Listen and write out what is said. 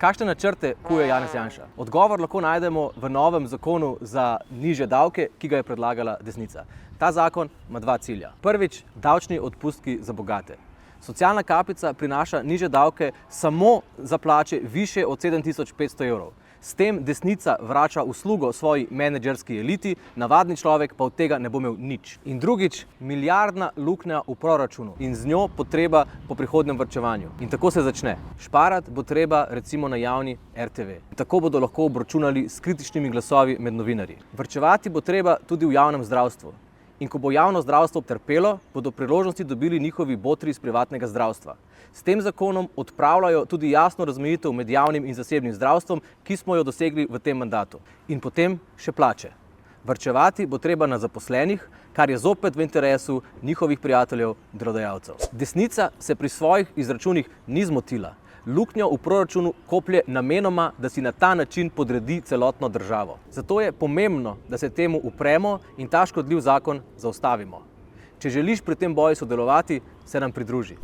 Kakšne načrte kuje Janez Janša? Odgovor lahko najdemo v novem zakonu za nižje davke, ki ga je predlagala desnica. Ta zakon ima dva cilja. Prvič, davčni odpustki za bogate. Socialna kapica prinaša nižje davke samo za plače višje od 7500 evrov. S tem desnica vrača uslugo svoji menedžerski eliti, navadni človek pa od tega ne bo imel nič. In drugič, milijardna luknja v proračunu in z njo potreba po prihodnjem varčevanju. In tako se začne. Šparati bo treba recimo na javni RTV. Tako bodo lahko obračunali s kritičnimi glasovi med novinarji. Varčevati bo treba tudi v javnem zdravstvu. In ko bo javno zdravstvo trpelo, bodo priložnosti dobili njihovi botri iz privatnega zdravstva. S tem zakonom odpravljajo tudi jasno razmejitev med javnim in zasebnim zdravstvom, ki smo jo dosegli v tem mandatu. In potem še plače. Varčevati bo treba na zaposlenih, kar je zopet v interesu njihovih prijateljev, delodajalcev. Desnica se pri svojih izračunih ni zmotila. Luknjo v proračunu koplje namenoma, da si na ta način podredi celotno državo. Zato je pomembno, da se temu upremo in ta škodljiv zakon zaustavimo. Če želiš pri tem boju sodelovati, se nam pridruži.